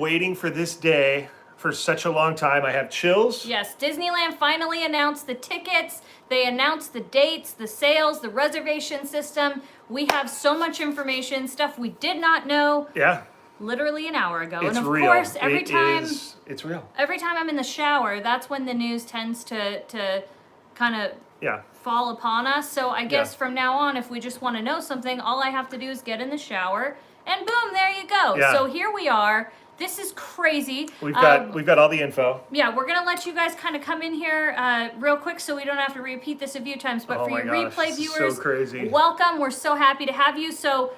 waiting for this day for such a long time. I have chills. Yes, Disneyland finally announced the tickets. They announced the dates, the sales, the reservation system. We have so much information, stuff we did not know. Yeah. Literally an hour ago. It's and of real. course, every time it's real. Every time I'm in the shower, that's when the news tends to kind of fall upon us. So I guess from now on, if we just want to know something, all I have to do is get in the shower and boom, there you go. Yeah. So here we are. This is crazy. We've got all the info. Yeah, we're gonna let you guys kind of come in here real quick so we don't have to repeat this a few times. But for your replay viewers, so crazy. Welcome. We're so happy to have you. So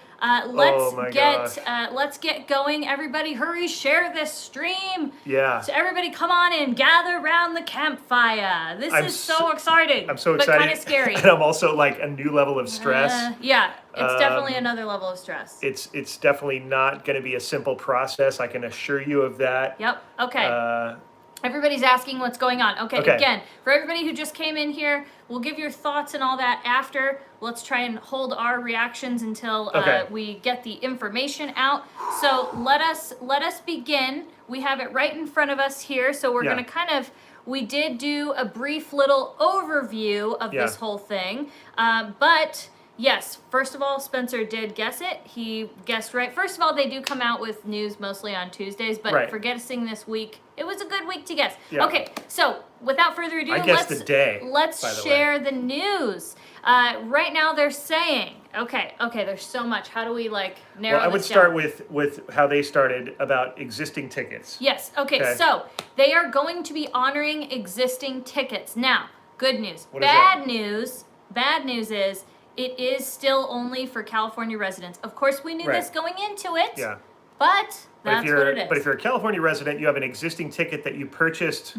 let's get going. Everybody, hurry! Share this stream. Yeah. So everybody, come on in, gather around the campfire. This is so exciting. I'm so excited. But kind of scary. And I'm also like a new level of stress. Yeah, it's definitely another level of stress. It's definitely not going to be a simple process. I can assure you of that. Yep. Okay. Everybody's asking what's going on. Okay, again, for everybody who just came in here, we'll give your thoughts and all that after. Let's try and hold our reactions until we get the information out. So let us begin. We have it right in front of us here. So we're going to we did do a brief little overview of this whole thing. But yes, first of all, Spencer did guess it. He guessed right. First of all, they do come out with news mostly on Tuesdays, but for guessing this week, it was a good week to guess. Yeah. Okay, so without further ado, let's share the news. Right now they're saying, okay, there's so much. How do we narrow this down? I would start with how they started about existing tickets. Yes, okay, so they are going to be honoring existing tickets. Now, good news. Bad news is it is still only for California residents. Of course, we knew this going into it. Yeah. But that's what it is. But if you're a California resident, you have an existing ticket that you purchased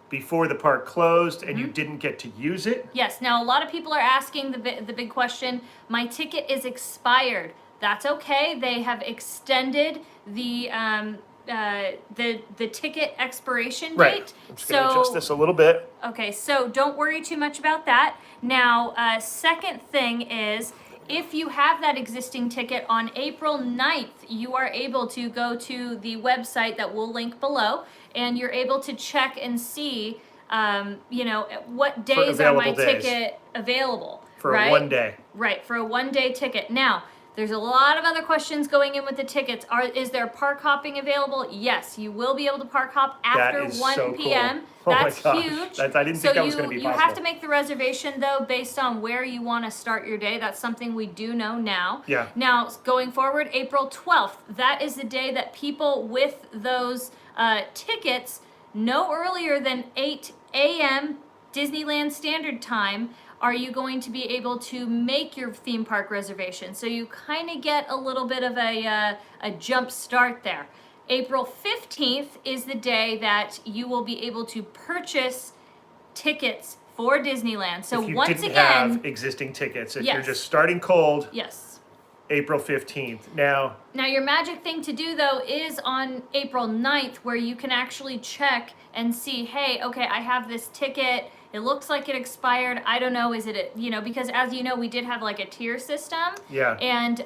before the park closed and you didn't get to use it. Yes. Now, a lot of people are asking the big question, my ticket is expired. That's okay. They have extended the ticket expiration date. I'm just going to adjust this a little bit. Okay, so don't worry too much about that. Now, second thing is, if you have that existing ticket on April 9th, you are able to go to the website that we'll link below, and you're able to check and see, what days are my ticket available. For a 1 day. Right, for a 1 day ticket. Now, there's a lot of other questions going in with the tickets. Is there park hopping available? Yes, you will be able to park hop after 1 p.m. Cool. That's huge. I didn't think that was going to be possible. You have to make the reservation, though, based on where you want to start your day. That's something we do know now. Yeah. Now, going forward, April 12th, that is the day that people with those tickets no earlier than 8 a.m. Disneyland Standard Time are you going to be able to make your theme park reservation. So you kind of get a little bit of a jump start there. April 15th is the day that you will be able to purchase tickets for Disneyland. So if you once didn't again, have existing tickets, if you're just starting cold, April 15th. Now your magic thing to do, though, is on April 9th, where you can actually check and see, hey, okay, I have this ticket. It looks like it expired. I don't know, is it, because as you know, we did have like a tier system. Yeah. And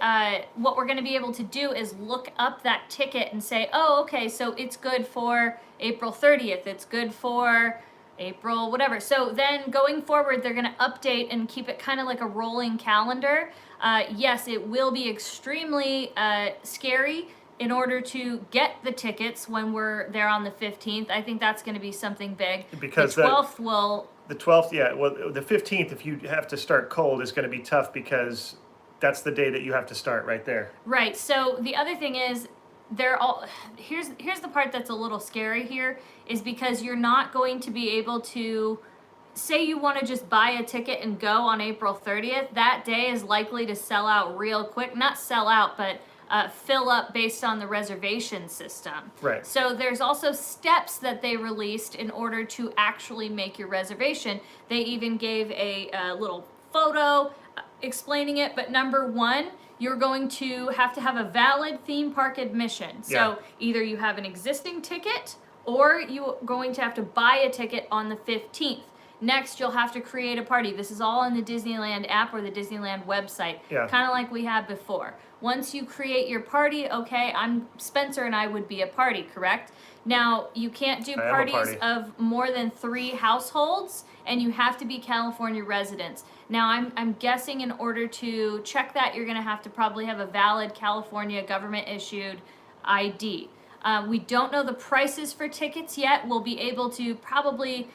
what we're going to be able to do is look up that ticket and say, oh, okay, so it's good for April 30th. It's good for April, whatever. So then going forward, they're going to update and keep it kind of like a rolling calendar. Yes, it will be extremely scary in order to get the tickets when we're there on the 15th. I think that's going to be something big. Because the 12th will... The 12th, yeah. Well, the 15th, if you have to start cold, is going to be tough because that's the day that you have to start right there. Right. So the other thing is, here's the part that's a little scary here, is because you're not going to be able to... Say you want to just buy a ticket and go on April 30th, that day is likely to sell out real quick. Not sell out, but fill up based on the reservation system. Right. So there's also steps that they released in order to actually make your reservation. They even gave a little photo explaining it, but number one, you're going to have a valid theme park admission. So either you have an existing ticket or you're going to have to buy a ticket on the 15th. Next, you'll have to create a party. This is all in the Disneyland app or the Disneyland website, kind of like we had before. Once you create your party, okay, Spencer and I would be a party, correct? Now, you can't do parties of more than 3 households, and you have to be California residents. Now, I'm guessing in order to check that, you're going to have to probably have a valid California government-issued ID. We don't know the prices for tickets yet. We'll be able to probably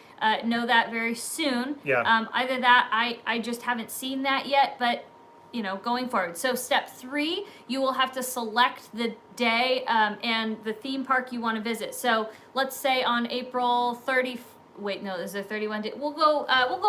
know that very soon. Either that, I just haven't seen that yet, but you know, going forward. So step 3, you will have to select the day and the theme park you want to visit. So let's say on April 30th, wait, no, there's a 31 day. We'll go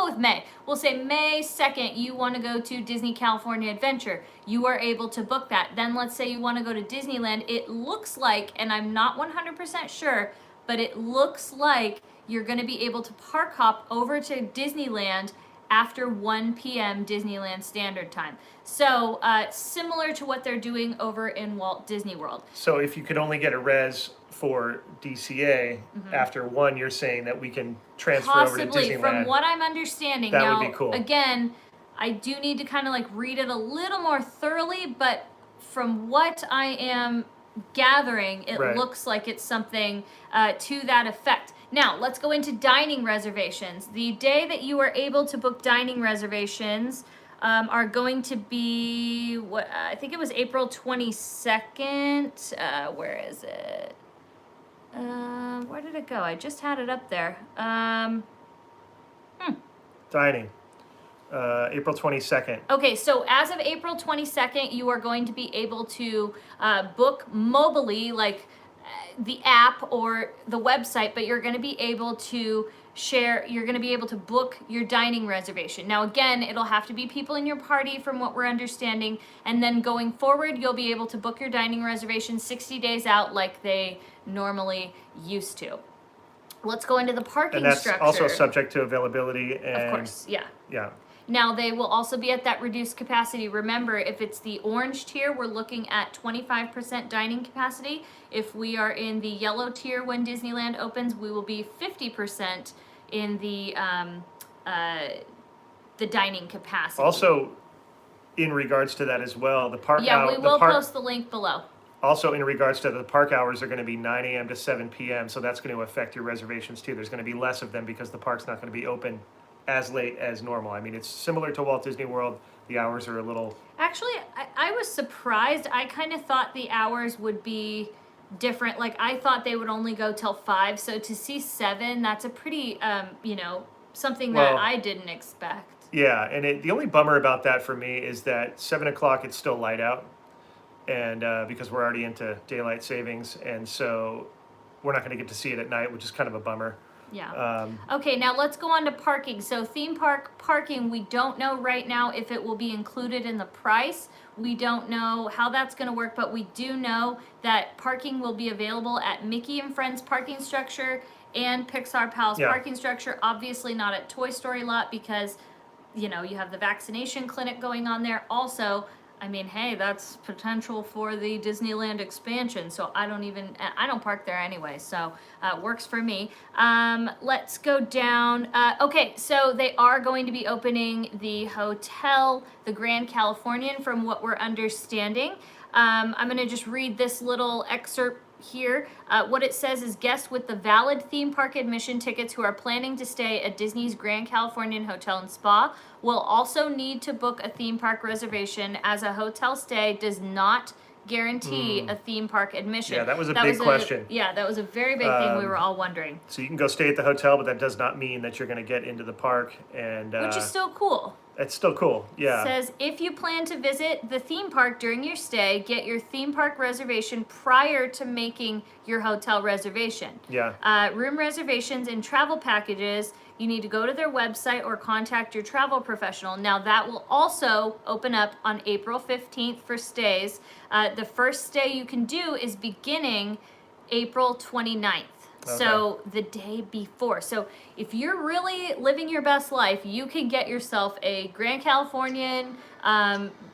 with May. We'll say May 2nd, you want to go to Disney California Adventure. You are able to book that. Then let's say you want to go to Disneyland. It looks like, and I'm not 100% sure, but it looks like you're going to be able to park hop over to Disneyland after 1 p.m. Disneyland Standard Time. So similar to what they're doing over in Walt Disney World. So if you could only get a res for DCA after 1, you're saying that we can transfer over to Disneyland. From what I'm understanding. That now, would be cool. Again, I do need to kind of like read it a little more thoroughly, but from what I am gathering, it looks like it's something to that effect. Now, let's go into dining reservations. The day that you are able to book dining reservations are going to be, I think it was April 22nd. Where is it? Where did it go? I just had it up there. Dining. April 22nd. Okay, so as of April 22nd, you are going to be able to book mobily, like the app or the website, but you're going to be able to you're going to be able to book your dining reservation. Now, again, it'll have to be people in your party from what we're understanding, and then going forward, you'll be able to book your dining reservation 60 days out like they normally used to. Let's go into the parking structure. And that's also subject to availability. And of course, yeah. Yeah. Now, they will also be at that reduced capacity. Remember, if it's the orange tier, we're looking at 25% dining capacity. If we are in the yellow tier when Disneyland opens, we will be 50% in the dining capacity. Also, in regards to that as well, the park we will post the link below. Also, in regards to the park hours are going to be 9 a.m. to 7 p.m., so that's going to affect your reservations too. There's going to be less of them because the park's not going to be open as late as normal. I mean, it's similar to Walt Disney World. The hours are a little... Actually, I was surprised. I kind of thought the hours would be different. Like, I thought they would only go till 5. So to see 7, that's a pretty, something that I didn't expect. Yeah, and the only bummer about that for me is that 7 o'clock, it's still light out. And because we're already into daylight savings. And so we're not going to get to see it at night, which is kind of a bummer. Yeah. Okay, now let's go on to parking. So theme park parking, we don't know right now if it will be included in the price. We don't know how that's going to work, but we do know that parking will be available at Mickey and Friends parking structure and Pixar Pals parking structure. Obviously not at Toy Story lot because, you have the vaccination clinic going on there. Also, I mean, hey, that's potential for the Disneyland expansion, so I don't park there anyway, so it works for me. Let's go down. Okay, so they are going to be opening the hotel, the Grand Californian, from what we're understanding. I'm going to just read this little excerpt here. What it says is guests with the valid theme park admission tickets who are planning to stay at Disney's Grand Californian Hotel and Spa will also need to book a theme park reservation, as a hotel stay does not guarantee a theme park admission. Yeah, that was a big question. Yeah, that was a very big thing we were all wondering. So you can go stay at the hotel, but that does not mean that you're going to get into the park. Which is still cool. It's still cool, yeah. It says, if you plan to visit the theme park during your stay, get your theme park reservation prior to making your hotel reservation. Yeah. Room reservations and travel packages, you need to go to their website or contact your travel professional. Now, that will also open up on April 15th for stays. The first stay you can do is beginning April 29th. Okay. So the day before. So if you're really living your best life, you can get yourself a Grand Californian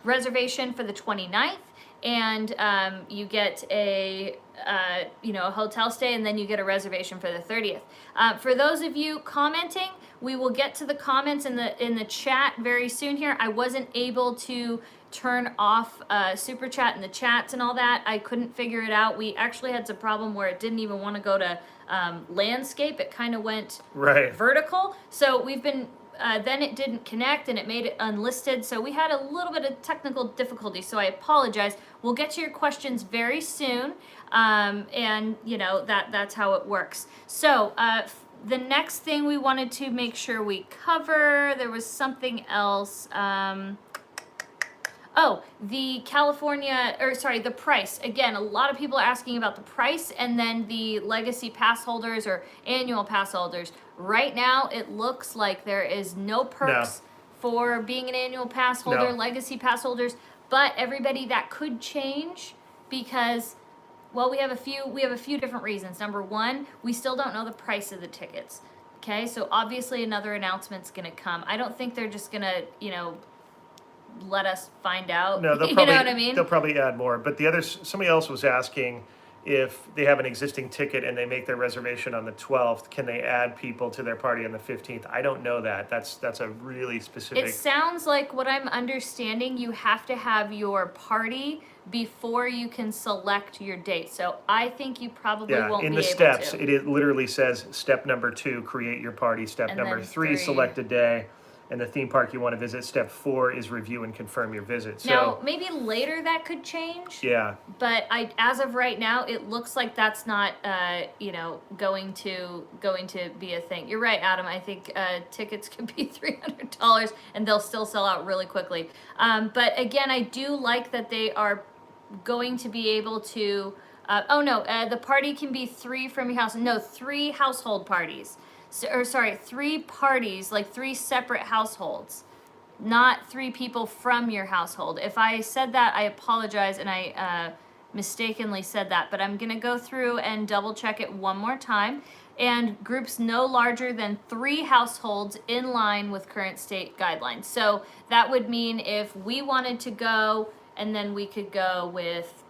reservation for the 29th, and you get a a hotel stay, and then you get a reservation for the 30th. For those of you commenting, we will get to the comments in the chat very soon here. I wasn't able to turn off super chat in the chats and all that. I couldn't figure it out. We actually had some problem where it didn't even want to go to landscape. It kind of went vertical. So we've been then it didn't connect and it made it unlisted. So we had a little bit of technical difficulty. So I apologize. We'll get to your questions very soon. And that's how it works. So the next thing we wanted to make sure we cover, there was something else. The the price. Again, a lot of people are asking about the price, and then the legacy pass holders or annual pass holders. Right now, it looks like there is no perks for being an annual pass holder, legacy pass holders, but everybody, that could change because, well, we have a few different reasons. Number one, we still don't know the price of the tickets. Okay, so obviously another announcement's gonna come. I don't think they're just gonna, let us find out. No, they'll you probably, know what I mean? They'll probably add more. But somebody else was asking if they have an existing ticket and they make their reservation on the 12th, can they add people to their party on the 15th? I don't know that. That's a really specific. It sounds like what I'm understanding, you have to have your party before you can select your date. So I think you probably won't be able to. In the steps, it literally says step number 2, create your party. Step number 3, select a day. And the theme park you want to visit. Step 4 is review and confirm your visit. Now, maybe later that could change. Yeah. But as of right now, it looks like that's not, going to be a thing. You're right, Adam. I think tickets could be $300 and they'll still sell out really quickly. But again, I do like that they are going to be able to. The party can be 3 from your house. No, 3 household parties. 3 parties, like 3 separate households, not 3 people from your household. If I said that, I apologize, and I mistakenly said that, but I'm going to go through and double check it one more time. And groups no larger than 3 households in line with current state guidelines. So that would mean if we wanted to go, and then we could go with,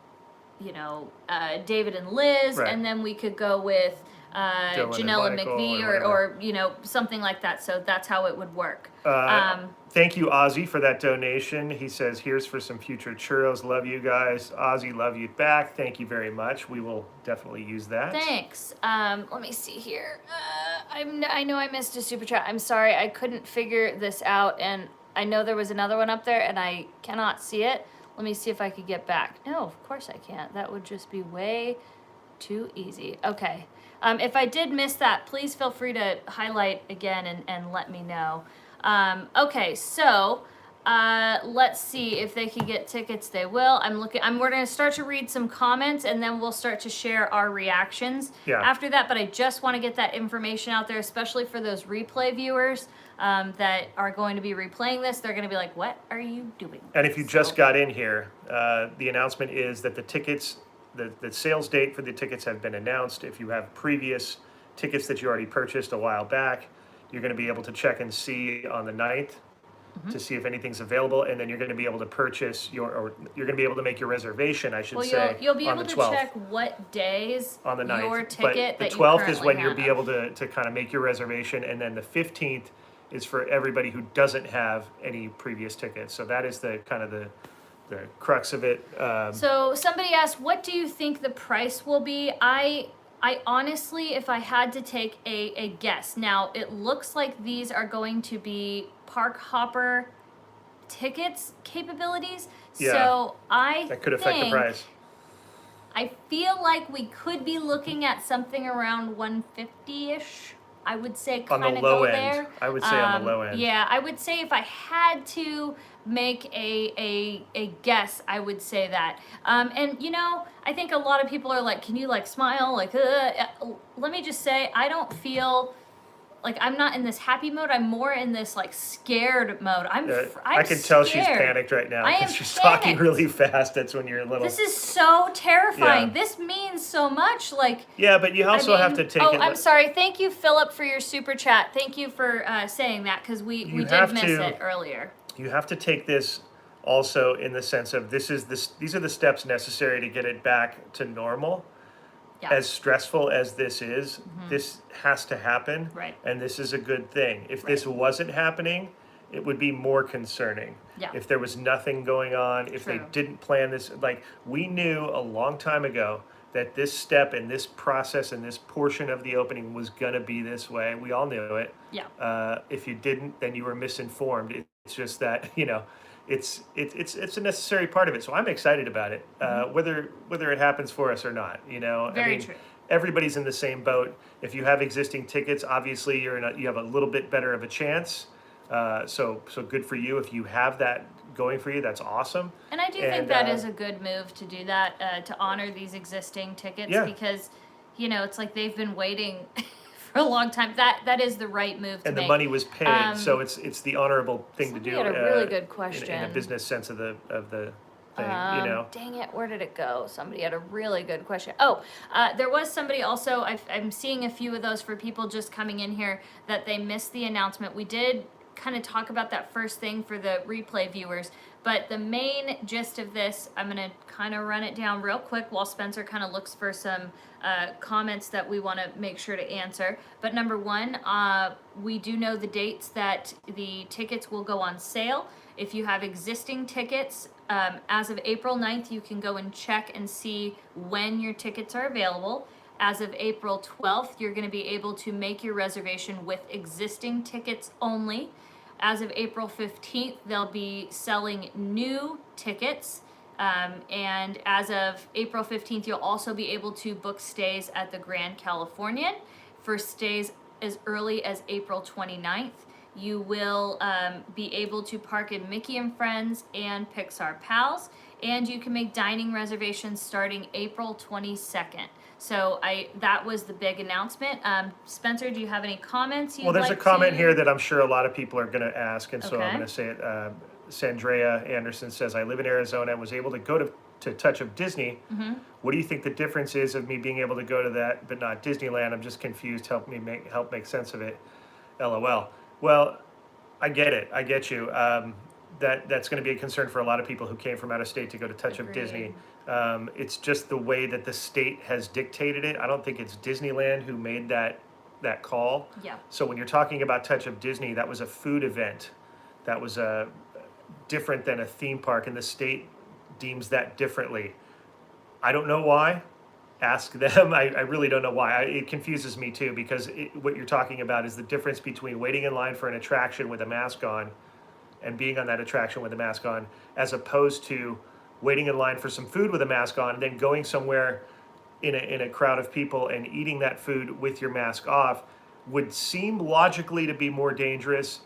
David and Liz, and then we could go with Janelle and McVie or something like that. So that's how it would work. Thank you, Ozzy, for that donation. He says, here's for some future churros. Love you guys. Ozzy, love you back. Thank you very much. We will definitely use that. Thanks. Let me see here. I know I missed a super chat. I'm sorry. I couldn't figure this out. And I know there was another one up there and I cannot see it. Let me see if I could get back. No, of course I can't. That would just be way too easy. Okay. If I did miss that, please feel free to highlight again and let me know. Okay, so let's see if they can get tickets. They will. We're going to start to read some comments, and then we'll start to share our reactions after that. But I just want to get that information out there, especially for those replay viewers that are going to be replaying this. They're going to be like, "What are you doing?" And if you just got in here, the announcement is that the tickets. The sales date for the tickets have been announced. If you have previous tickets that you already purchased a while back, you're going to be able to check and see on the 9th to see if anything's available, and then you're going to be able to purchase you're going to be able to make your reservation, I should say, you'll be on able the to 12th. check what days on the 9th. Your ticket but the that 12th is when you you'll be able to kind of make your reservation, and then the 15th is for everybody who doesn't have any previous tickets. So that is the kind of the crux of it. So somebody asked, what do you think the price will be? I honestly, if I had to take a guess, now it looks like these are going to be park hopper tickets capabilities. Yeah, so that could affect the price. I feel like we could be looking at something around 150-ish. I would say kind of go there. I would say on the low end. Yeah, I would say if I had to make a guess, I would say that. And I think a lot of people are like, can you smile? Let me just say, I don't feel like I'm not in this happy mode. I'm more in this scared mode. I can tell she's panicked right now because she's talking really fast. That's when you're a little. This is so terrifying. Yeah. This means so much. Yeah, but you also have to take. I'm sorry. Thank you, Philip, for your super chat. Thank you for saying that because we did miss it earlier. You have to take this also in the sense of these are the steps necessary to get it back to normal. as stressful as this is, this has to happen. Right. And this is a good thing. If Right. this wasn't happening, it would be more concerning. Yeah. If there was nothing going on, if they True. didn't plan this, like we knew a long time ago that this step and this process and this portion of the opening was going to be this way. We all knew it. Yeah. If you didn't, then you were misinformed. It's just that, it's a necessary part of it. So I'm excited about it, whether it happens for us or not. Very true. Everybody's in the same boat. If you have existing tickets, obviously you have a little bit better of a chance. So good for you. If you have that going for you, that's awesome. And I do think that is a good move to do that, to honor these existing tickets, because, it's like they've been waiting for a long time. That is the right move to and make. the money was paid, so it's the honorable thing to do. Somebody had a really good question. In a business sense of the thing, Dang it, where did it go? Somebody had a really good question. There was somebody also, I'm seeing a few of those for people just coming in here that they missed the announcement. We did kind of talk about that first thing for the replay viewers, but the main gist of this, I'm going to kind of run it down real quick while Spencer kind of looks for some comments that we want to make sure to answer. But number one, we do know the dates that the tickets will go on sale. If you have existing tickets, as of April 9th, you can go and check and see when your tickets are available. As of April 12th, you're going to be able to make your reservation with existing tickets only. As of April 15th, they'll be selling new tickets. And as of April 15th, you'll also be able to book stays at the Grand Californian for stays as early as April 29th. You will be able to park in Mickey and Friends and Pixar Pals, and you can make dining reservations starting April 22nd. So that was the big announcement. Spencer, do you have any comments? Well, there's a comment here that I'm sure a lot of people are going to ask, and so I'm going to say it. Sandrea Anderson says, I live in Arizona and was able to go to Touch of Disney. What do you think the difference is of me being able to go to that but not Disneyland? I'm just confused. Help make sense of it. LOL. Well, I get it. I get you. That's going to be a concern for a lot of people who came from out of state to go to Touch of Disney. It's just the way that the state has dictated it. I don't think it's Disneyland who made that call. Yeah. So when you're talking about Touch of Disney, that was a food event. That was different than a theme park, and the state deems that differently. I don't know why. Ask them. I really don't know why. It confuses me too, because what you're talking about is the difference between waiting in line for an attraction with a mask on and being on that attraction with a mask on, as opposed to waiting in line for some food with a mask on and then going somewhere in a crowd of people and eating that food with your mask off would seem logically to be more dangerous.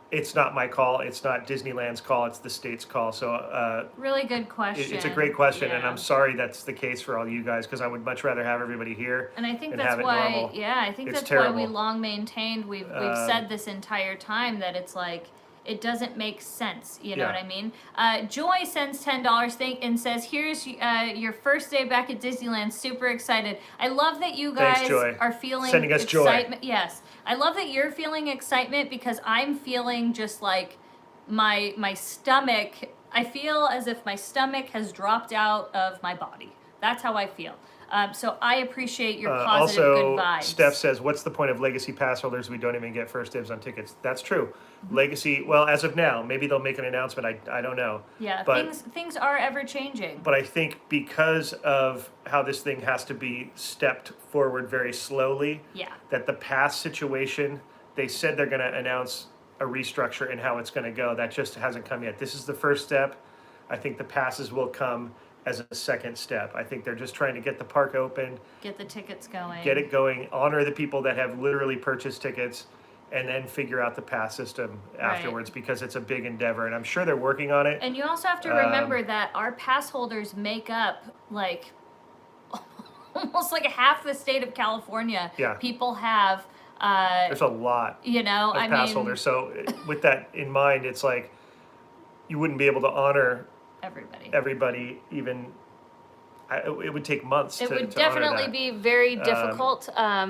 It's not my call. It's not Disneyland's call. It's the state's call. So really good question. It's a great question, and I'm sorry that's the case for all you guys, because I would much rather have everybody here. And I think and that's have it why. normal. Yeah, I think It's that's terrible. why we long maintained. We've said this entire time that it's like it doesn't make sense. You know what I mean? Joy sends $10 and says, "Here's your first day back at Disneyland. Super excited. I love that you guys Thanks, Joy. are feeling Sending us joy. excitement. Yes, I love that you're feeling excitement, because I'm feeling just like my stomach. I feel as if my stomach has dropped out of my body. That's how I feel. So I appreciate your positive, good vibes. Steph says, what's the point of Legacy Pass holders? We don't even get first dibs on tickets. That's true. Legacy, well, as of now, maybe they'll make an announcement. I don't know. Yeah, but things are ever changing. But I think because of how this thing has to be stepped forward very slowly, that the pass situation, they said they're going to announce a restructure and how it's going to go. That just hasn't come yet. This is the first step. I think the passes will come as a second step. I think they're just trying to get the park open, get the tickets going, get it going, honor the people that have literally purchased tickets, and then figure out the pass system afterwards, because it's a big endeavor, and I'm sure they're working on it. And you also have to remember that our pass holders make up like almost like half the state of California. Yeah. People have there's a lot of pass holders. So with that in mind, it's like you wouldn't be able to honor everybody even it would take months. It to would honor definitely that. be very difficult.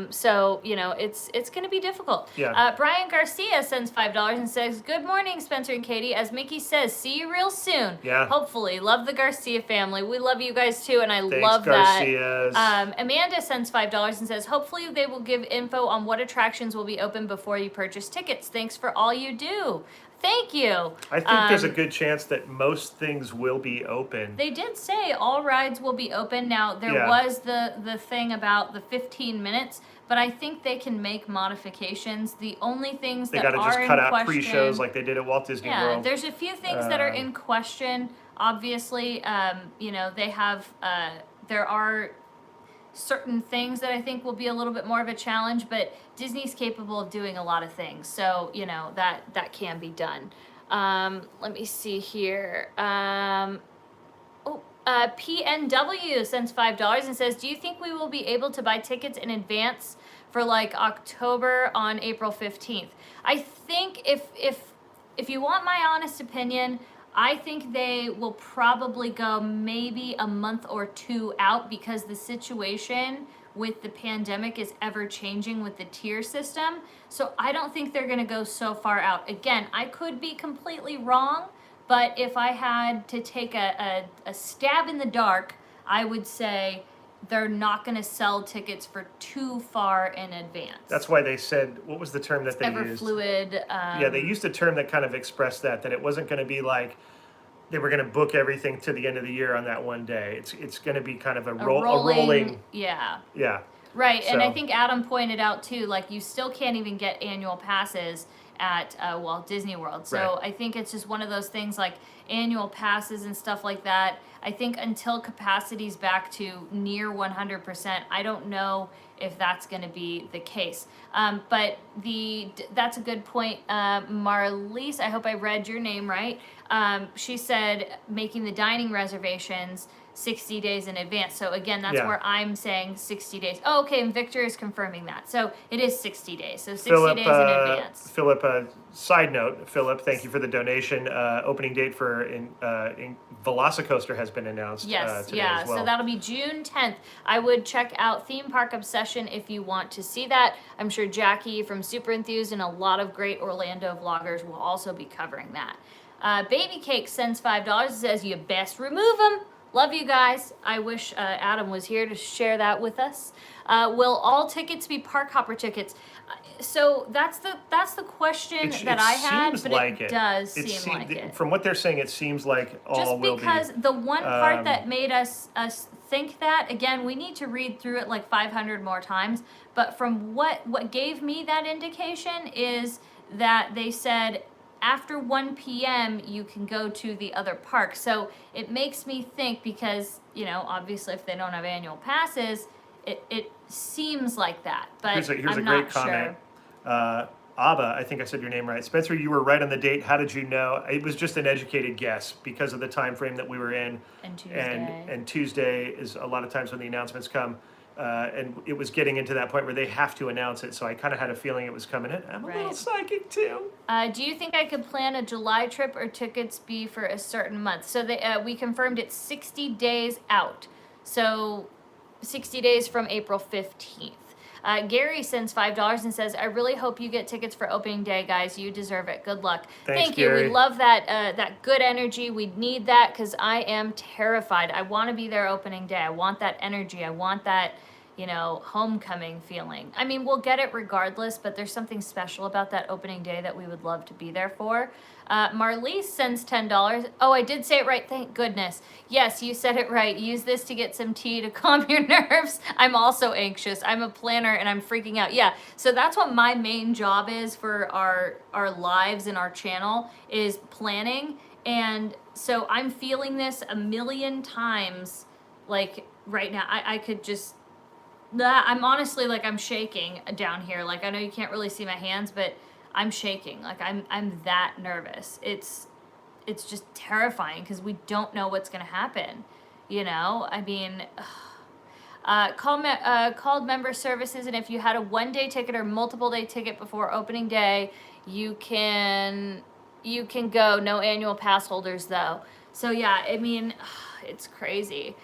So it's going to be difficult. Yeah. Brian Garcia sends $5 and says, "Good morning, Spencer and Katie. As Mickey says, see you real soon. Yeah. Hopefully, love the Garcia family. We love you guys too, and I Thanks, love Garcias. that." Amanda sends $5 and says, "Hopefully, they will give info on what attractions will be open before you purchase tickets. Thanks for all you do." Thank you. I think there's a good chance that most things will be open. They did say all rides will be open. Now, there was the thing about the 15 minutes, but I think they can make modifications. The only things They that got to are just in cut out question, pre-shows like they did at Walt Disney World. there's a few things that are in question. Obviously, they have, there are certain things that I think will be a little bit more of a challenge, but Disney's capable of doing a lot of things, so that can be done. Let me see here. PNW sends $5 and says, "Do you think we will be able to buy tickets in advance for like October on April 15th?" I think if you want my honest opinion, I think they will probably go maybe a month or two out, because the situation with the pandemic is ever changing with the tier system. So I don't think they're going to go so far out. Again, I could be completely wrong, but if I had to take a stab in the dark, I would say they're not going to sell tickets for too far in advance. That's why they said, what was the term that they used? Fluid. They used a term that kind of expressed that it wasn't going to be like they were going to book everything to the end of the year on that one day. It's going to be kind of a rolling. Yeah. Yeah. Right, and I think Adam pointed out too, like, you still can't even get annual passes at Walt Disney World. So I think it's just one of those things, like annual passes and stuff like that. I think until capacity's back to near 100%, I don't know if that's going to be the case. But that's a good point. Marlise, I hope I read your name right. She said making the dining reservations 60 days in advance. So again, that's where I'm saying 60 days. Oh, okay, and Victor is confirming that. So it is 60 days. So 60 days in advance. Philip, side note, Philip, thank you for the donation. Opening date for in Velocicoaster has been announced today as well. So that'll be June 10th. I would check out Theme Park Obsession if you want to see that. I'm sure Jackie from Super Enthused and a lot of great Orlando vloggers will also be covering that. Baby Cake sends $5 and says, "You best remove them. Love you guys." I wish Adam was here to share that with us. Will all tickets be Park Hopper tickets? So that's the question that I had, but like it does seem like it. From what they're saying, it seems like all will be. Just because the one part that made us think that, again, we need to read through it like 500 more times, but from what gave me that indication is that they said after 1 p.m. you can go to the other park. So it makes me think, because, obviously if they don't have annual passes, it seems like that. But here's I'm a not great comment. sure. Abba, I think I said your name right. Spencer, you were right on the date. How did you know? It was just an educated guess because of the time frame that we were in. And Tuesday. And Tuesday is a lot of times when the announcements come. And it was getting into that point where they have to announce it, so I kind of had a feeling it was coming in. I'm a little psychic too. Do you think I could plan a July trip, or tickets be for a certain month? So we confirmed it's 60 days out. So 60 days from April 15th. Gary sends $5 and says, "I really hope you get tickets for opening day, guys. You deserve it. Good luck." Thank you. Gary. We love that good energy. We need that, because I am terrified. I want to be there opening day. I want that energy. I want that, homecoming feeling. I mean, we'll get it regardless, but there's something special about that opening day that we would love to be there for. Marlise sends $10. Oh, I did say it right. Thank goodness. Yes, you said it right. Use this to get some tea to calm your nerves. I'm also anxious. I'm a planner and I'm freaking out. Yeah, so that's what my main job is for our lives and our channel, is planning. And so I'm feeling this a million times, like right now. I could just... I'm honestly, like, I'm shaking down here. Like, I know you can't really see my hands, but I'm shaking. Like, I'm that nervous. It's just terrifying, because we don't know what's going to happen. I mean, called member services, and if you had a 1-day ticket or multiple day ticket before opening day, you can go. No annual pass holders though. So yeah, I mean, it's crazy.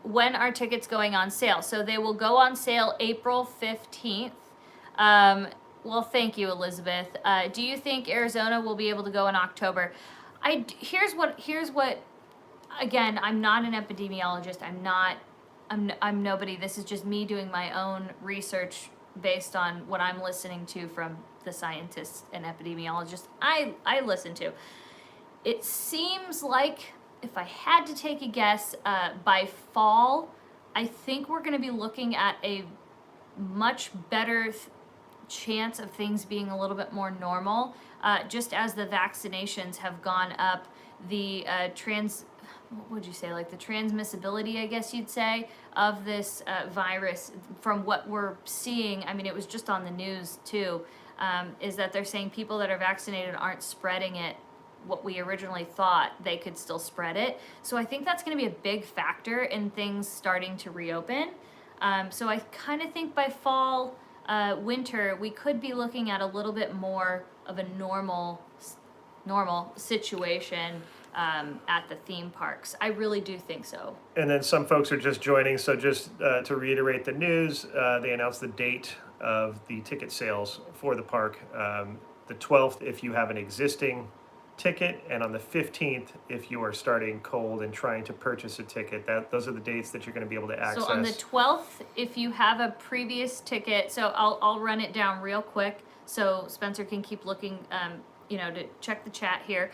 when are tickets going on sale? So they will go on sale April 15th. Well, thank you, Elizabeth. Do you think Arizona will be able to go in October? Here's what, again, I'm not an epidemiologist. I'm nobody. This is just me doing my own research based on what I'm listening to from the scientists and epidemiologists I listen to. It seems like, if I had to take a guess, by fall, I think we're going to be looking at a much better chance of things being a little bit more normal, just as the vaccinations have gone up. The what would you say, like the transmissibility, I guess you'd say, of this virus, from what we're seeing, I mean, it was just on the news too, is that they're saying people that are vaccinated aren't spreading it what we originally thought they could still spread it. So I think that's going to be a big factor in things starting to reopen. So I kind of think by fall, winter, we could be looking at a little bit more of a normal situation at the theme parks. I really do think so. And then some folks are just joining, so just to reiterate the news, they announced the date of the ticket sales for the park. The 12th if you have an existing ticket, and on the 15th if you are starting cold and trying to purchase a ticket. Those are the dates that you're going to be able to access. So on the 12th, if you have a previous ticket, so I'll run it down real quick so Spencer can keep looking, to check the chat here.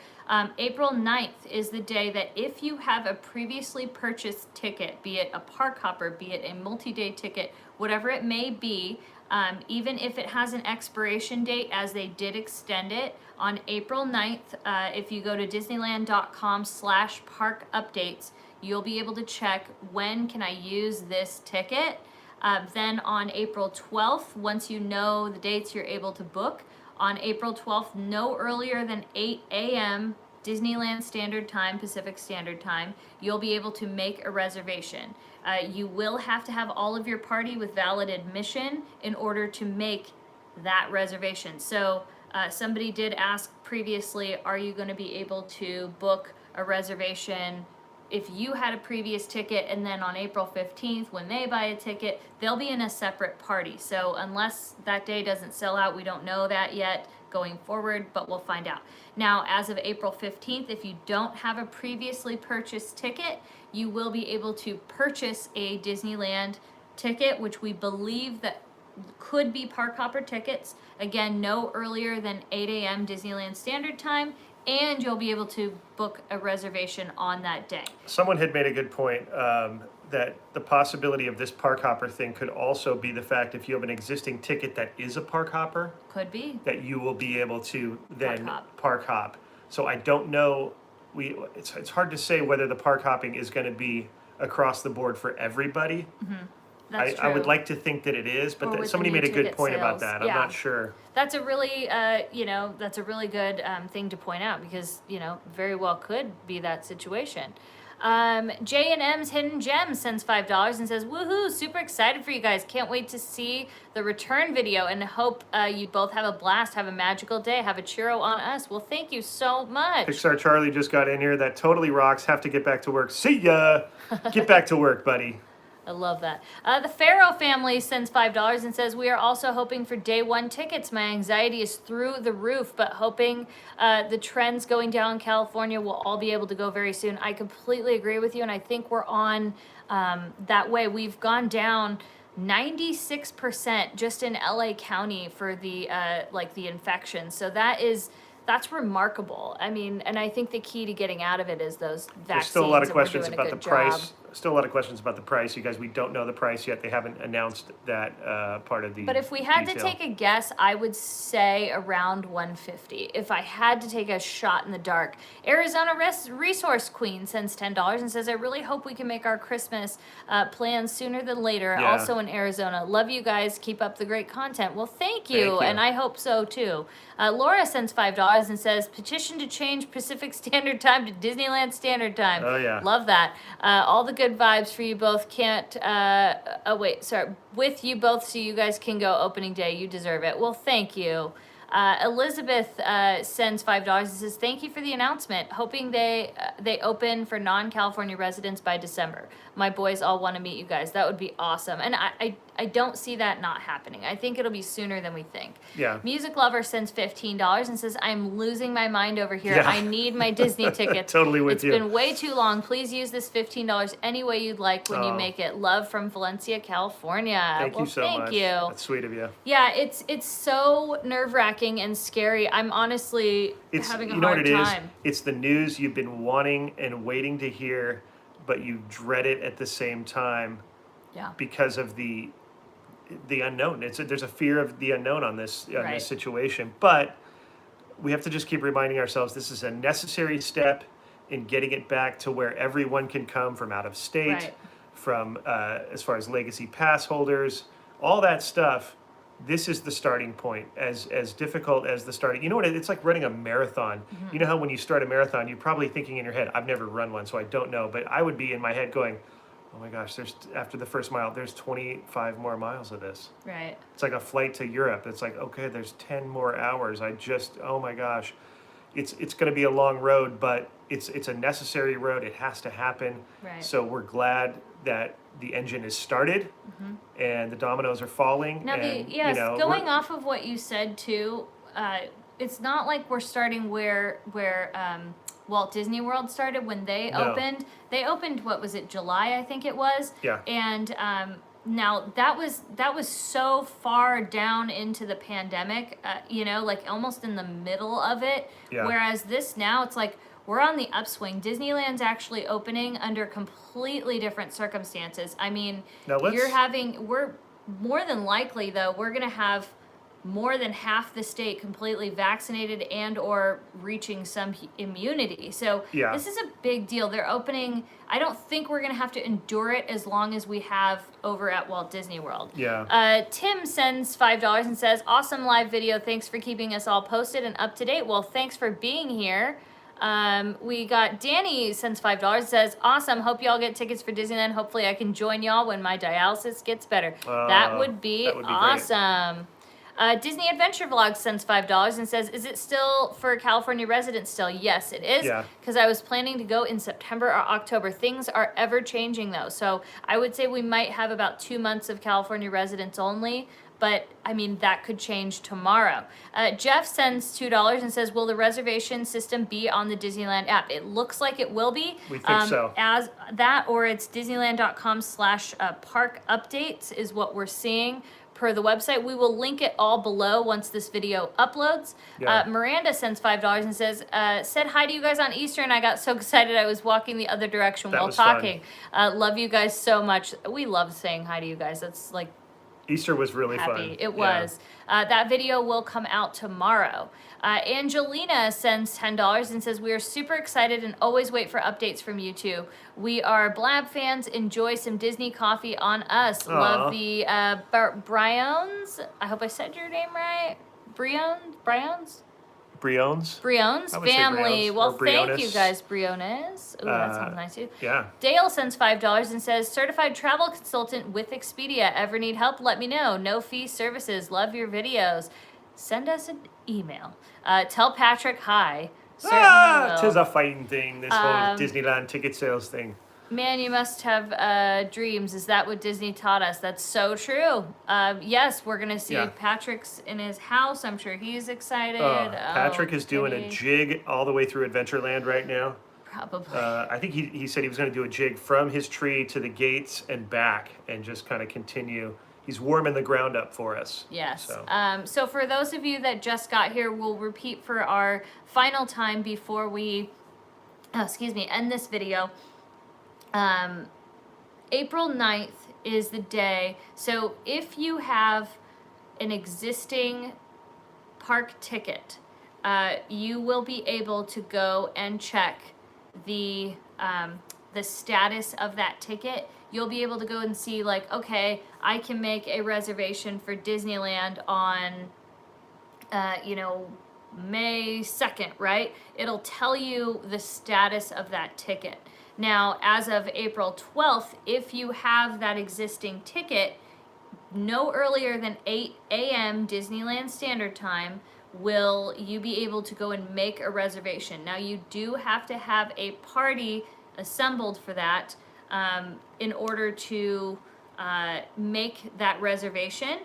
April 9th is the day that if you have a previously purchased ticket, be it a park hopper, be it a multi-day ticket, whatever it may be, even if it has an expiration date, as they did extend it, on April 9th, if you go to disneyland.com/park updates, you'll be able to check when can I use this ticket. Then on April 12th, once you know the dates you're able to book, on April 12th, no earlier than 8 a.m. Disneyland Standard Time, Pacific Standard Time, you'll be able to make a reservation. You will have to have all of your party with valid admission in order to make that reservation. So somebody did ask previously, are you going to be able to book a reservation if you had a previous ticket, and then on April 15th, when they buy a ticket, they'll be in a separate party. So unless that day doesn't sell out, we don't know that yet going forward, but we'll find out. Now, as of April 15th, if you don't have a previously purchased ticket, you will be able to purchase a Disneyland ticket, which we believe that could be park hopper tickets. Again, no earlier than 8 a.m. Disneyland Standard Time, and you'll be able to book a reservation on that day. Someone had made a good point that the possibility of this park hopper thing could also be the fact if you have an existing ticket that is a park hopper. Could be. That you will be able to then Park hop. So I don't know, it's hard to say whether the park hopping is going to be across the board for everybody. Mm-hmm. That's true. I would like to think that it is, but somebody made a good point about that. I'm not sure. That's a really, that's a really good thing to point out because, very well could be that situation. J&M's Hidden Gems sends $5 and says, woohoo, super excited for you guys. Can't wait to see the return video and hope you both have a blast, have a magical day, have a churro on us. Well, thank you so much. Pixar Charlie just got in here. That totally rocks. Have to get back to work. See ya. Get back to work, buddy. I love that. The Farrow family sends $5 and says, we are also hoping for day one tickets. My anxiety is through the roof, but hoping the trends going down in California will all be able to go very soon. I completely agree with you, and I think we're on that way. We've gone down 96% just in LA County for the the infection. So that's remarkable. I mean, and I think the key to getting out of it is those vaccines. There's still a lot of questions about the price. Still a lot of questions about the price. You guys, we don't know the price yet. They haven't announced that part of the But if we had detail. to take a guess, I would say around $150. If I had to take a shot in the dark. Arizona Resource Queen sends $10 and says, I really hope we can make our Christmas plans sooner than later. Yeah. Also in Arizona. Love you guys. Keep up the great content. Well, thank you. And I hope so too. Laura sends $5 and says, petition to change Pacific Standard Time to Disneyland Standard Time. Oh, yeah. Love that. All the good vibes for you both. With you both so you guys can go opening day. You deserve it. Well, thank you. Elizabeth sends $5 and says, "Thank you for the announcement. Hoping they open for non-California residents by December. My boys all want to meet you guys. That would be awesome." And I don't see that not happening. I think it'll be sooner than we think. Yeah. Music Lover sends $15 and says, "I'm losing my mind over here. Yeah. I need my Disney tickets. Totally with It's you. been way too long. Please use this $15 any way you'd like when you make it. Love from Valencia, California." Thank you so much. Thank you. That's sweet of you. Yeah, it's so nerve-wracking and scary. I'm honestly having a hard time. It's the news you've been wanting and waiting to hear, but you dread it at the same time. Yeah. Because of the unknown. There's a fear of the unknown on this situation, but we have to just keep reminding ourselves this is a necessary step in getting it back to where everyone can come from out of state, from as far as legacy pass holders, all that stuff. This is the starting point. As difficult as the starting, you know what? It's like running a marathon. Mm-hmm. You know how when you start a marathon, you're probably thinking in your head, "I've never run one, so I don't know," but I would be in my head going, "Oh my gosh, after the first mile, there's 25 more miles of this." Right. It's like a flight to Europe. It's like, okay, there's 10 more hours. Oh my gosh. It's going to be a long road, but it's a necessary road. It has to happen. Right. So we're glad that the engine is started and the dominoes are falling. Now, and, going off of what you said too, it's not like we're starting where Walt Disney World started when they opened. They opened, what was it, July, I think it was? Yeah. And now that was so far down into the pandemic, like almost in the middle of it. Yeah. Whereas this now, it's like we're on the upswing. Disneyland's actually opening under completely different circumstances. I mean, we're more than likely, though, we're going to have more than half the state completely vaccinated and or reaching some immunity. So this is a big deal. They're opening. I don't think we're going to have to endure it as long as we have over at Walt Disney World. Yeah. Tim sends $5 and says, "Awesome live video. Thanks for keeping us all posted and up to date." Well, thanks for being here. We got Danny sends $5 and says, "Awesome. Hope y'all get tickets for Disneyland. Hopefully I can join y'all when my dialysis gets better." That would be awesome. Disney Adventure Vlog sends $5 and says, "Is it still for California residents still?" Yes, it is. Because I was planning to go in September or October. Things are ever changing though. So I would say we might have about 2 months of California residents only. But, I mean, that could change tomorrow. Jeff sends $2 and says, "Will the reservation system be on the Disneyland app?" It looks like it will be. We think so. As that, or it's disneyland.com/park updates is what we're seeing per the website. We will link it all below once this video uploads. Miranda sends $5 and says, "Said hi to you guys on Easter and I got so excited I was walking the other direction while talking. Love you guys so much." We love saying hi to you guys. That's like Easter was really fun. It was. That video will come out tomorrow. Angelina sends $10 and says, "We are super excited and always wait for updates from you two. We are Blab fans. Enjoy some Disney coffee on us." Aww. Love the Briones. I hope I said your name right. Briones? Briones family. Well, thank you guys, Briones. Ooh, that sounds nice too. Yeah. Dale sends $5 and says, "Certified travel consultant with Expedia. Ever need help? Let me know. No fee services. Love your videos. Send us an email. Tell Patrick hi." Tis a fine thing, this whole Disneyland ticket sales thing. Man, you must have dreams. Is that what Disney taught us? That's so true. Yes, we're going to see Patrick's in his house. I'm sure he's excited. Patrick is doing a jig all the way through Adventureland right now. Probably. I think he said he was going to do a jig from his tree to the gates and back and just kind of continue. He's warming the ground up for us. Yes. So for those of you that just got here, we'll repeat for our final time before we, end this video. April 9th is the day. So if you have an existing park ticket, you will be able to go and check the status of that ticket. You'll be able to go and see, like, okay, I can make a reservation for Disneyland on, May 2nd, right? It'll tell you the status of that ticket. Now, as of April 12th, if you have that existing ticket, no earlier than 8 a.m. Disneyland Standard Time, will you be able to go and make a reservation. Now, you do have to have a party assembled for that in order to make that reservation.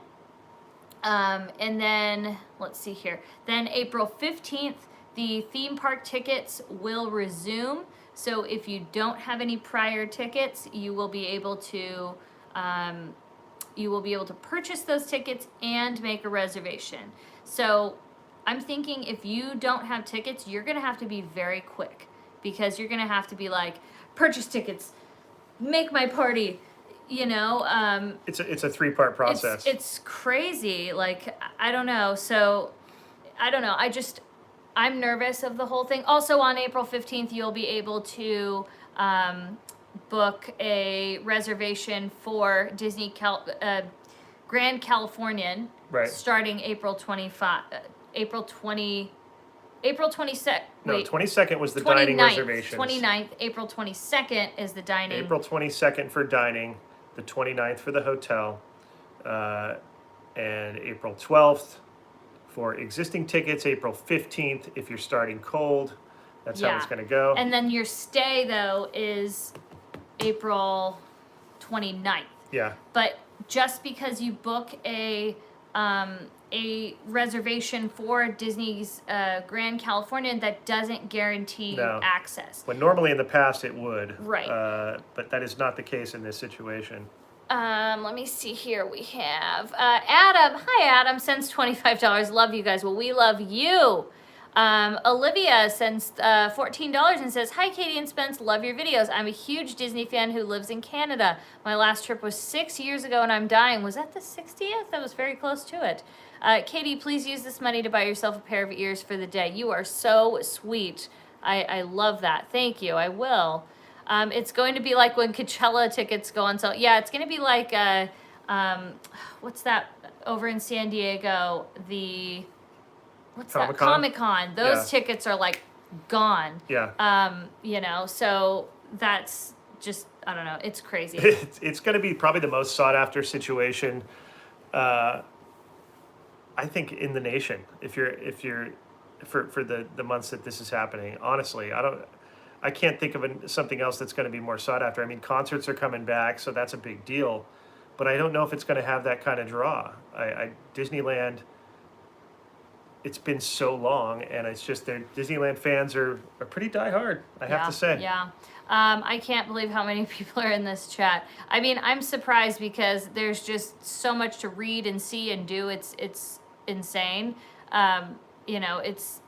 And then, let's see here. Then April 15th, the theme park tickets will resume. So if you don't have any prior tickets, you will be able to purchase those tickets and make a reservation. So I'm thinking if you don't have tickets, you're gonna have to be very quick, because you're gonna have to be like, purchase tickets, make my party. You know, it's a 3-part process. It's crazy. Like, I don't know. So, I don't know. I'm nervous of the whole thing. Also, on April 15th, you'll be able to book a reservation for Grand Californian, right, starting April 22nd. No, 22nd was the dining reservations. 29th. April 22nd is the dining. April 22nd for dining, the 29th for the hotel, and April 12th for existing tickets, April 15th if you're starting cold. That's how it's going to go. And then your stay, though, is April 29th. Yeah. But just because you book a reservation for Disney's Grand Californian, that doesn't guarantee you access. When normally in the past it would. Right. But that is not the case in this situation. Let me see here. We have Adam. Hi, Adam. Sends $25. Love you guys. Well, we love you. Olivia sends $14 and says, hi, Katie and Spence. Love your videos. I'm a huge Disney fan who lives in Canada. My last trip was 6 years ago and I'm dying. Was that the 60th? That was very close to it. Katie, please use this money to buy yourself a pair of ears for the day. You are so sweet. I love that. Thank you. I will. It's going to be like when Coachella tickets go on sale. Yeah, it's going to be like, what's that over in San Diego? Comic-Con? Comic-Con. Those tickets are like gone. Yeah. You know, so that's just, I don't know. It's crazy. It's going to be probably the most sought after situation, I think, in the nation. If you're for the months that this is happening. Honestly, I can't think of something else that's going to be more sought after. I mean, concerts are coming back, so that's a big deal. But I don't know if it's going to have that kind of draw. Disneyland, it's been so long, and it's just Disneyland fans are pretty diehard, I have to say. Yeah. I can't believe how many people are in this chat. I mean, I'm surprised because there's just so much to read and see and do. It's insane. You know, it's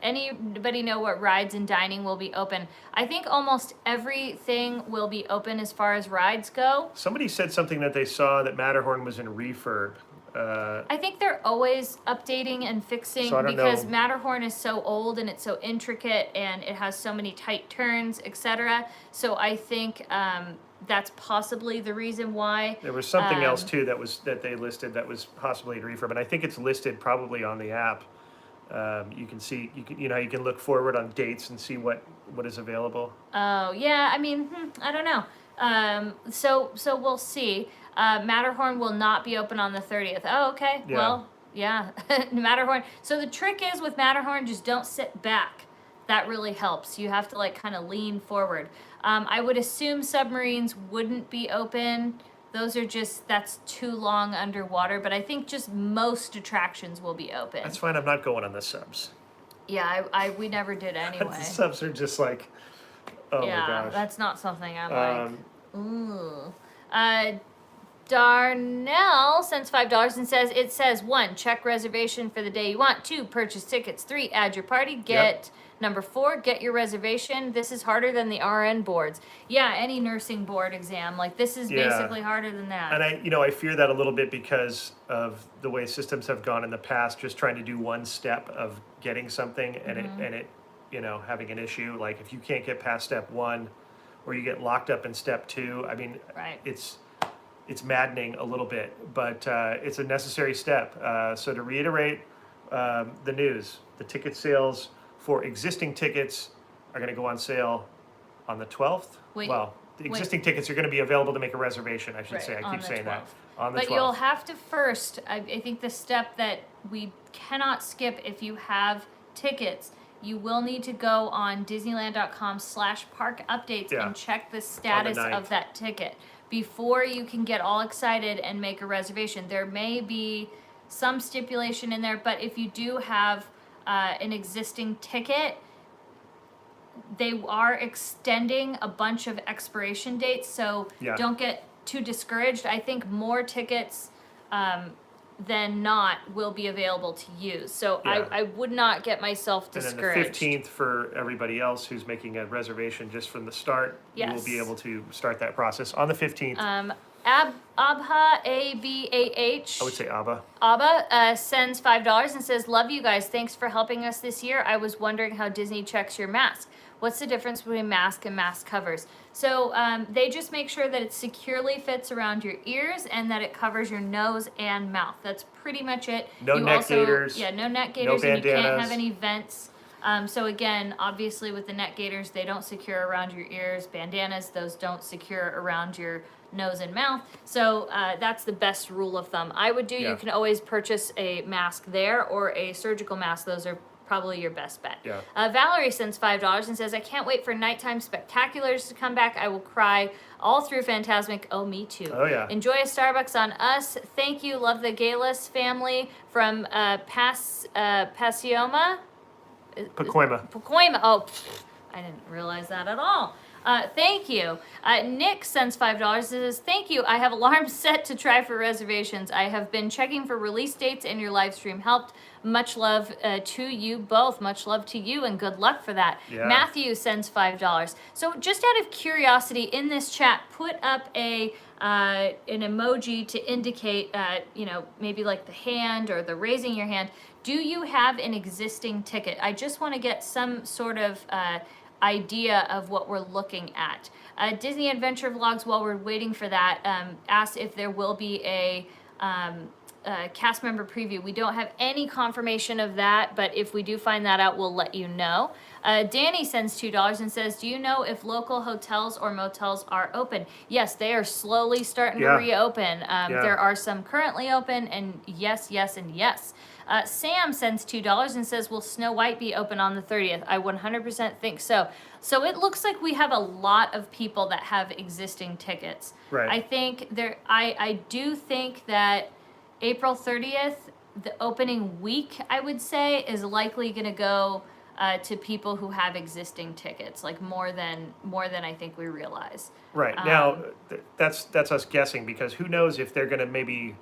anybody know what rides and dining will be open? I think almost everything will be open as far as rides go. Somebody said something that they saw that Matterhorn was in refurb. I think they're always updating and fixing because Matterhorn is so old and it's so intricate and it has so many tight turns, etc. So I think that's possibly the reason why. There was something else too that they listed that was possibly in refurb, and I think it's listed probably on the app. You can see, you can look forward on dates and see what is available. Oh yeah, I mean, I don't know. So we'll see. Matterhorn will not be open on the 30th. Oh, okay. Yeah. Well, yeah, Matterhorn. So the trick is with Matterhorn, just don't sit back. That really helps. You have to like kind of lean forward. I would assume submarines wouldn't be open. Those are that's too long underwater, but I think just most attractions will be open. That's fine. I'm not going on the subs. Yeah, we never did anyway. The subs are just like, oh my gosh. Yeah, that's not something I like. Ooh. Darnell sends $5 and says, it says 1, check reservation for the day you want. 2, purchase tickets. 3, add your party. Number 4, get your reservation. This is harder than the RN boards. Yeah, any nursing board exam. Like, this is basically harder than that. And I fear that a little bit because of the way systems have gone in the past, just trying to do one step of getting something and it having an issue. Like, if you can't get past step 1 or you get locked up in step 2, I mean, it's maddening a little bit, but it's a necessary step. So to reiterate the news, the ticket sales for existing tickets are going to go on sale on the 12th. The existing tickets are going to be available to make a reservation, I should say. I keep saying that. On the 12th. But you'll have to first, I think the step that we cannot skip if you have tickets. You will need to go on Disneyland.com/park updates and check the status of that ticket before you can get all excited and make a reservation. There may be some stipulation in there, but if you do have an existing ticket, they are extending a bunch of expiration dates, so don't get too discouraged. I think more tickets than not will be available to use. So I would not get myself discouraged. And then the 15th for everybody else who's making a reservation just from the start, you will be able to start that process on the 15th. Abha, A-B-A-H. I would say Abba. Abba sends $5 and says, love you guys. Thanks for helping us this year. I was wondering how Disney checks your mask. What's the difference between mask and mask covers? So they just make sure that it securely fits around your ears and that it covers your nose and mouth. That's pretty much it. No neck gaiters. Yeah, no neck gaiters, no and you can't bandanas. have any vents. So again, obviously with the neck gaiters, they don't secure around your ears. Bandanas, those don't secure around your nose and mouth. So that's the best rule of thumb I would do. You can always purchase a mask there or a surgical mask. Those are probably your best bet. Valerie sends $5 and says, I can't wait for nighttime spectaculars to come back. I will cry all through Fantasmic. Oh, me too. Oh, yeah. Enjoy a Starbucks on us. Thank you. Love the Galis family from Pacoima. Pacoima. Oh, I didn't realize that at all. Thank you. Nick sends $5 and says, thank you. I have alarms set to try for reservations. I have been checking for release dates and your live stream helped. Much love to you both. Much love to you and good luck for that. Matthew sends $5. So just out of curiosity in this chat, put up an emoji to indicate, maybe like the hand or the raising your hand. Do you have an existing ticket? I just want to get some sort of idea of what we're looking at. Disney Adventure Vlogs, while we're waiting for that, asked if there will be a cast member preview. We don't have any confirmation of that, but if we do find that out, we'll let you know. Danny sends $2 and says, do you know if local hotels or motels are open? Yes, they are slowly starting to reopen. There are some currently open, and yes, and yes. Sam sends $2 and says, will Snow White be open on the 30th? I 100% think so. So it looks like we have a lot of people that have existing tickets. Right. I think I do think that April 30th, the opening week, I would say, is likely going to go to people who have existing tickets, like more than I think we realize. Right. Now, that's us guessing, because who knows if they're going to maybe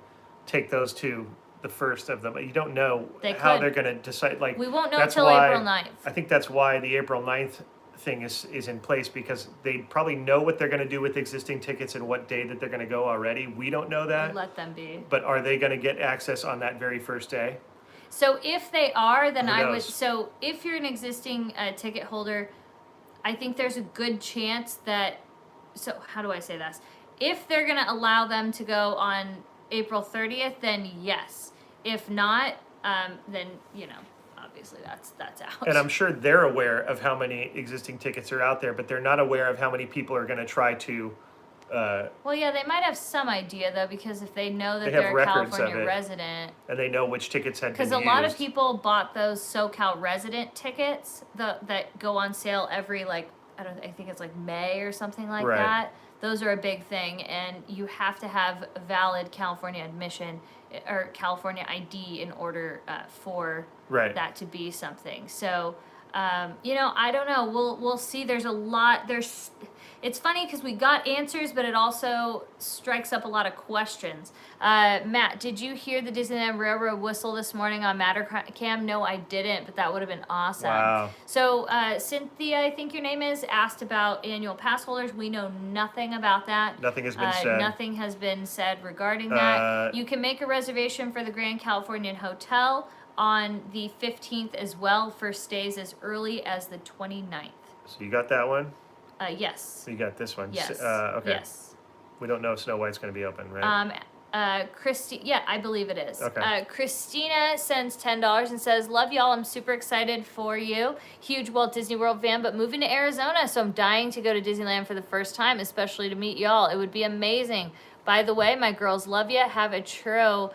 take those to the first of them. You don't know how they're going to decide. Like, we won't know until April 9th. I think that's why the April 9th thing is in place, because they probably know what they're going to do with existing tickets and what day that they're going to go already. We don't know that. Let them be. But are they going to get access on that very first day? So if they are, then I would. So if you're an existing ticket holder, I think there's a good chance that. So how do I say this? If they're going to allow them to go on April 30th, then yes. If not, then obviously that's out. And I'm sure they're aware of how many existing tickets are out there, but they're not aware of how many people are going to try to. Well, yeah, they might have some idea though, because if they know that they're a California resident, and they know which tickets had been used. Because a lot of people bought those SoCal resident tickets that go on sale every I think it's like May or something like that. Those are a big thing, and you have to have a valid California admission or California ID in order for that to be something. So, I don't know. We'll see. There's a lot. It's funny because we got answers, but it also strikes up a lot of questions. Matt, did you hear the Disneyland Railroad whistle this morning on Mattercam? No, I didn't, but that would have been awesome. Wow. So Cynthia, I think your name is, asked about annual pass holders. We know nothing about that. Nothing has been said. Nothing has been said regarding that. You can make a reservation for the Grand Californian Hotel on the 15th as well for stays as early as the 29th. So you got that one? Yes. So you got this one? Yes. Okay. Yes. We don't know if Snow White's going to be open, right? Yeah, I believe it is. Okay. Christina sends $10 and says, love y'all, I'm super excited for you. Huge Walt Disney World fan, but moving to Arizona, so I'm dying to go to Disneyland for the first time, especially to meet y'all. It would be amazing. By the way, my girls love you. Have a churro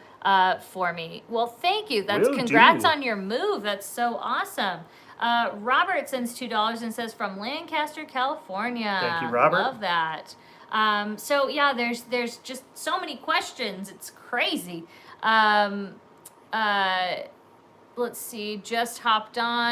for me. Well, thank you. That's Will congrats do. on your move. That's so awesome. Robert sends $2 and says from Lancaster, California. Thank you, Robert. Love that. So yeah, there's just so many questions. It's crazy. Let's see. Just hopped on.